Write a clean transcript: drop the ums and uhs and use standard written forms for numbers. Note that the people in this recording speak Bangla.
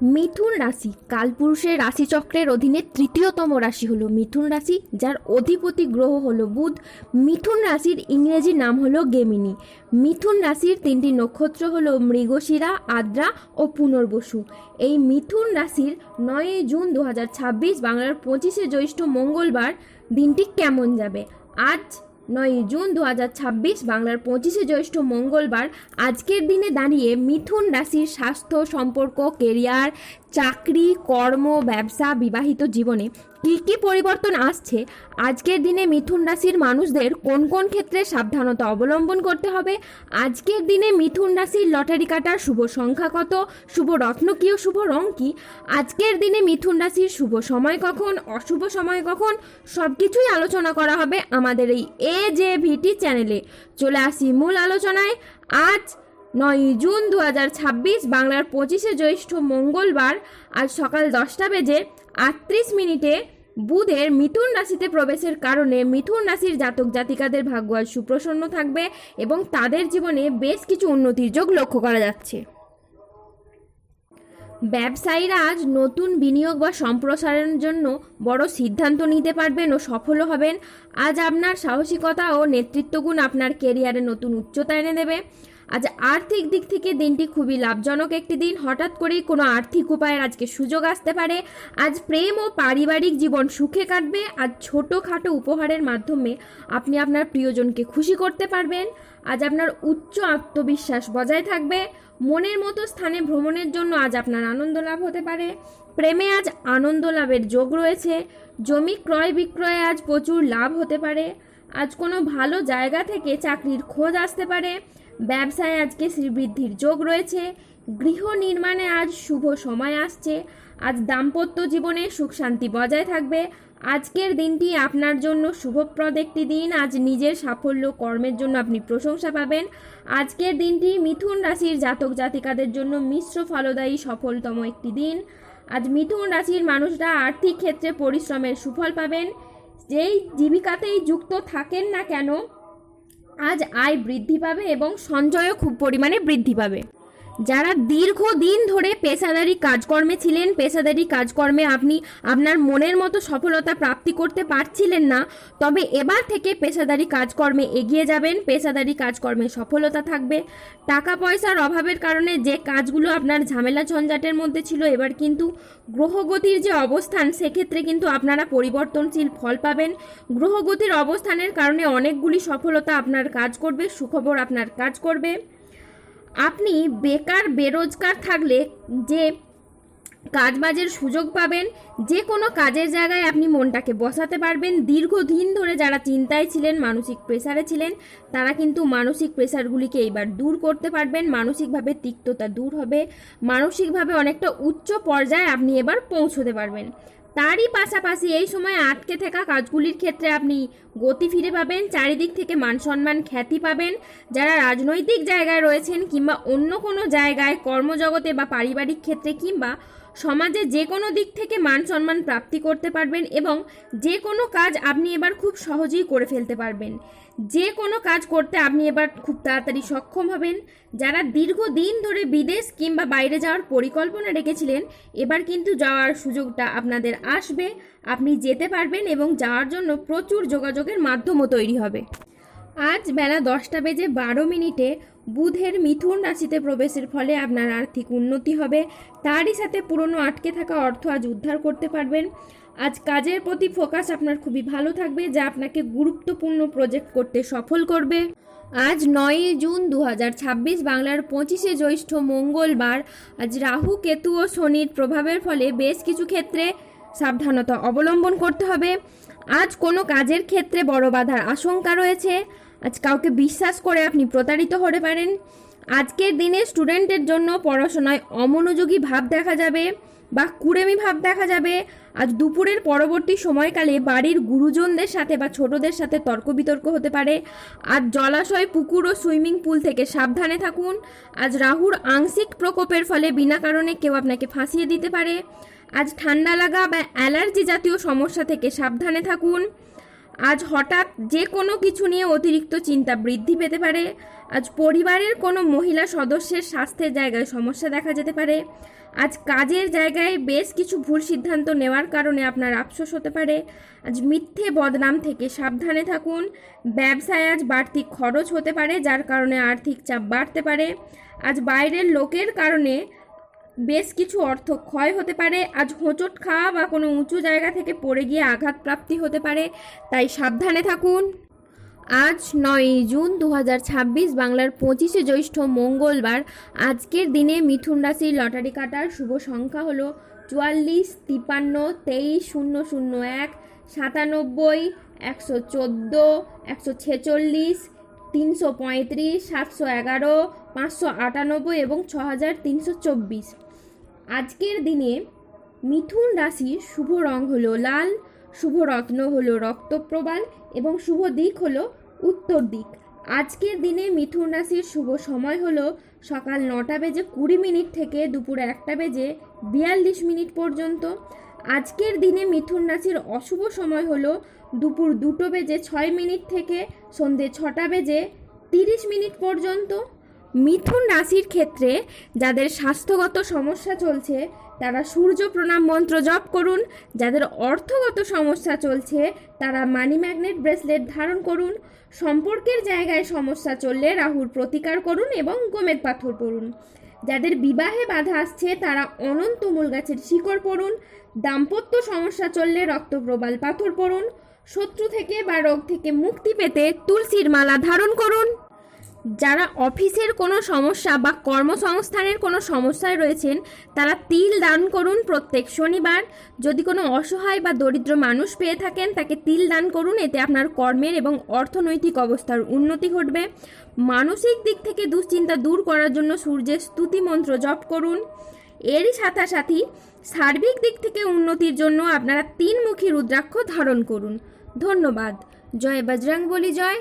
মিথুন রাশি কালপুরুষের রাশিচক্রের অধীনে তৃতীয়তম রাশি হলো মিথুন রাশি, যার অধিপতি গ্রহ হলো বুধ। মিথুন রাশির ইংরেজি নাম হলো গেমিনি। মিথুন রাশির তিনটি নক্ষত্র হলো মৃগশিরা, আদ্রা ও পুনর্বসু। এই মিথুন রাশির 9 জুন 2026 বাংলার 25 জ্যৈষ্ঠ মঙ্গলবার দিনটি কেমন যাবে? আজ 9 জুন 2026 বাংলার 25 জ্যৈষ্ঠ মঙ্গলবার আজকের দিনে দাঁড়িয়ে মিথুন রাশির স্বাস্থ্য, সম্পর্ক, কেরিয়ার, চাকরি, কর্ম, ব্যবসা, বিবাহিত জীবনে কী কী পরিবর্তন আসছে, আজকের দিনে মিথুন রাশির মানুষদের কোন কোন ক্ষেত্রে সাবধানতা অবলম্বন করতে হবে, আজকের দিনে মিথুন রাশির লটারি কাটার শুভ সংখ্যা কত, শুভ রত্ন কী ও শুভ রং কী, আজকের দিনে মিথুন রাশির শুভ সময় কখন, অশুভ সময় কখন, সব কিছুই আলোচনা করা হবে আমাদের এই AJVT চ্যানেলে। চলে আসি মূল আলোচনায়। আজ 9 জুন 2026 বাংলার 25 জ্যৈষ্ঠ মঙ্গলবার আজ সকাল 10:38 বুধের মিথুন রাশিতে প্রবেশের কারণে মিথুন রাশির জাতক জাতিকাদের ভাগ্য আজ সুপ্রসন্ন থাকবে এবং তাদের জীবনে বেশ কিছু উন্নতির যোগ লক্ষ্য করা যাচ্ছে। ব্যবসায়ীরা আজ নতুন বিনিয়োগ বা সম্প্রসারণের জন্য বড় সিদ্ধান্ত নিতে পারবেন ও সফলও হবেন। আজ আপনার সাহসিকতা ও নেতৃত্বগুণ আপনার কেরিয়ারে নতুন উচ্চতা এনে দেবে। আজ আর্থিক দিক থেকে দিনটি খুবই লাভজনক একটি দিন। হঠাৎ করেই কোনো আর্থিক উপায়ের আজকে সুযোগ আসতে পারে। আজ প্রেম ও পারিবারিক জীবন সুখে কাটবে। আজ ছোটোখাটো উপহারের মাধ্যমে আপনি আপনার প্রিয়জনকে খুশি করতে পারবেন। আজ আপনার উচ্চ আত্মবিশ্বাস বজায় থাকবে। মনের মতো স্থানে ভ্রমণের জন্য আজ আপনার আনন্দ লাভ হতে পারে। প্রেমে আজ আনন্দ লাভের যোগ রয়েছে। জমি ক্রয় বিক্রয়ে আজ প্রচুর লাভ হতে পারে। আজ কোনো ভালো জায়গা থেকে চাকরির খোঁজ আসতে পারে। ব্যবসায় আজকে শ্রীবৃদ্ধির যোগ রয়েছে। গৃহ নির্মাণে আজ শুভ সময় আসছে। আজ দাম্পত্য জীবনে সুখ শান্তি বজায় থাকবে। আজকের দিনটি আপনার জন্য শুভপ্রদ একটি দিন। আজ নিজের সাফল্য কর্মের জন্য আপনি প্রশংসা পাবেন। আজকের দিনটি মিথুন রাশির জাতক জাতিকাদের জন্য মিশ্র ফলদায়ী সফলতম একটি দিন। আজ মিথুন রাশির মানুষরা আর্থিক ক্ষেত্রে পরিশ্রমের সুফল পাবেন। যেই জীবিকাতেই যুক্ত থাকেন না কেন, আজ আয় বৃদ্ধি পাবে এবং সঞ্চয়ও খুব পরিমাণে বৃদ্ধি পাবে। যারা দীর্ঘদিন ধরে পেশাদারি কাজকর্মে ছিলেন, পেশাদারি কাজকর্মে আপনি আপনার মনের মতো সফলতা প্রাপ্তি করতে পারছিলেন না, তবে এবার থেকে পেশাদারি কাজকর্মে এগিয়ে যাবেন। পেশাদারি কাজকর্মে সফলতা থাকবে। টাকা পয়সার অভাবের কারণে যে কাজগুলো আপনার ঝামেলা ঝঞ্ঝাটের মধ্যে ছিল, এবার কিন্তু গ্রহগতির যে অবস্থান, সেক্ষেত্রে কিন্তু আপনারা পরিবর্তনশীল ফল পাবেন। গ্রহগতির অবস্থানের কারণে অনেকগুলি সফলতা আপনার কাজ করবে, সুখবর আপনার কাজ করবে। আপনি বেকার বেরোজগার থাকলে যে কাজবাজের সুযোগ পাবেন। যে কোনো কাজের জায়গায় আপনি মনটাকে বসাতে পারবেন। দীর্ঘদিন ধরে যারা চিন্তায় ছিলেন, মানসিক প্রেসারে ছিলেন, তারা কিন্তু মানসিক প্রেসারগুলিকে এইবার দূর করতে পারবেন। মানসিকভাবে তিক্ততা দূর হবে। মানসিকভাবে অনেকটা উচ্চ পর্যায়ে আপনি এবার পৌঁছতে পারবেন। তারই পাশাপাশি এই সময় আটকে থাকা কাজগুলির ক্ষেত্রে আপনি গতি ফিরে পাবেন। চারিদিক থেকে মান সম্মান খ্যাতি পাবেন। যারা রাজনৈতিক জায়গায় রয়েছেন কিংবা অন্য কোনো জায়গায় কর্মজগতে বা পারিবারিক ক্ষেত্রে কিংবা সমাজে যে কোনো দিক থেকে মান সম্মান প্রাপ্তি করতে পারবেন এবং যে কোনো কাজ আপনি এবার খুব সহজেই করে ফেলতে পারবেন। যে কোনো কাজ করতে আপনি এবার খুব তাড়াতাড়ি সক্ষম হবেন। যারা দীর্ঘদিন ধরে বিদেশ কিংবা বাইরে যাওয়ার পরিকল্পনা রেখেছিলেন, এবার কিন্তু যাওয়ার সুযোগটা আপনাদের আসবে। আপনি যেতে পারবেন এবং যাওয়ার জন্য প্রচুর যোগাযোগের মাধ্যমও তৈরি হবে। আজ বেলা 10:12 বুধের মিথুন রাশিতে প্রবেশের ফলে আপনার আর্থিক উন্নতি হবে। তারই সাথে পুরনো আটকে থাকা অর্থ আজ উদ্ধার করতে পারবেন। আজ কাজের প্রতি ফোকাস আপনার খুবই ভালো থাকবে, যা আপনাকে গুরুত্বপূর্ণ প্রজেক্ট করতে সফল করবে। আজ 9 জুন 2026 বাংলার 25 জ্যৈষ্ঠ মঙ্গলবার আজ রাহু, কেতু ও শনির প্রভাবের ফলে বেশ কিছু ক্ষেত্রে সাবধানতা অবলম্বন করতে হবে। আজ কোনো কাজের ক্ষেত্রে বড় বাধার আশঙ্কা রয়েছে। আজ কাউকে বিশ্বাস করে আপনি প্রতারিত হতে পারেন। আজকের দিনে স্টুডেন্টের জন্য পড়াশোনায় অমনোযোগী ভাব দেখা যাবে বা কুড়েমি ভাব দেখা যাবে। আজ দুপুরের পরবর্তী সময়কালে বাড়ির গুরুজনদের সাথে বা ছোটদের সাথে তর্ক বিতর্ক হতে পারে। আজ জলাশয়, পুকুর ও সুইমিং পুল থেকে সাবধানে থাকুন। আজ রাহুর আংশিক প্রকোপের ফলে বিনা কারণে কেউ আপনাকে ফাঁসিয়ে দিতে পারে। আজ ঠান্ডা লাগা বা অ্যালার্জি জাতীয় সমস্যা থেকে সাবধানে থাকুন। আজ হঠাৎ যে কোনো কিছু নিয়ে অতিরিক্ত চিন্তা বৃদ্ধি পেতে পারে। আজ পরিবারের কোনো মহিলা সদস্যের স্বাস্থ্যের জায়গায় সমস্যা দেখা যেতে পারে। আজ কাজের জায়গায় বেশ কিছু ভুল সিদ্ধান্ত নেওয়ার কারণে আপনার আফসোস হতে পারে। আজ মিথ্যে বদনাম থেকে সাবধানে থাকুন। ব্যবসায় আজ বাড়তি খরচ হতে পারে, যার কারণে আর্থিক চাপ বাড়তে পারে। আজ বাইরের লোকের কারণে বেশ কিছু অর্থ ক্ষয় হতে পারে। আজ হোঁচট খাওয়া বা কোনো উঁচু জায়গা থেকে পড়ে গিয়ে আঘাত প্রাপ্তি হতে পারে, তাই সাবধানে থাকুন। আজ 9 জুন 2026, বাংলার 25শে জ্যৈষ্ঠ মঙ্গলবার। আজকের দিনে মিথুন রাশির লটারি কাটার শুভ সংখ্যা হলো 44, 53, 23, 001, 97, 114, 146, 335, 711, 598 এবং 6324। আজকের দিনে মিথুন রাশির শুভ রং হলো লাল, শুভ রত্ন হলো রক্তপ্রবাল এবং শুভ দিক হলো উত্তর দিক। আজকের দিনে মিথুন রাশির শুভ সময় হলো সকাল 9:20 থেকে দুপুর 1:42 পর্যন্ত। আজকের দিনে মিথুন রাশির অশুভ সময় হলো দুপুর 2:06 থেকে সন্ধে 6:30 পর্যন্ত। মিথুন রাশির ক্ষেত্রে যাদের স্বাস্থ্যগত সমস্যা চলছে তারা সূর্য প্রণাম মন্ত্র জপ করুন। যাদের অর্থগত সমস্যা চলছে তারা মানি ম্যাগনেট ব্রেসলেট ধারণ করুন। সম্পর্কের জায়গায় সমস্যা চললে রাহুর প্রতিকার করুন এবং গোমেদ পাথর পড়ুন। যাদের বিবাহে বাধা আসছে তারা অনন্ত মূল গাছের শিকড় পড়ুন। দাম্পত্য সমস্যা চললে রক্তপ্রবাল পাথর পড়ুন। শত্রু থেকে বা রোগ থেকে মুক্তি পেতে তুলসীর মালা ধারণ করুন। যারা অফিসের কোনো সমস্যা বা কর্মসংস্থানের কোনো সমস্যায় রয়েছেন তারা তিল দান করুন প্রত্যেক শনিবার। যদি কোনো অসহায় বা দরিদ্র মানুষ পেয়ে থাকেন তাকে তিল দান করুন, এতে আপনার কর্মের এবং অর্থনৈতিক অবস্থার উন্নতি ঘটবে। মানসিক দিক থেকে দুশ্চিন্তা দূর করার জন্য সূর্যের স্তুতি মন্ত্র জপ করুন। এরই সাথে সার্বিক দিক থেকে উন্নতির জন্য আপনারা 3 মুখী রুদ্রাক্ষ ধারণ করুন। ধন্যবাদ। জয় বজরংবলী, জয়।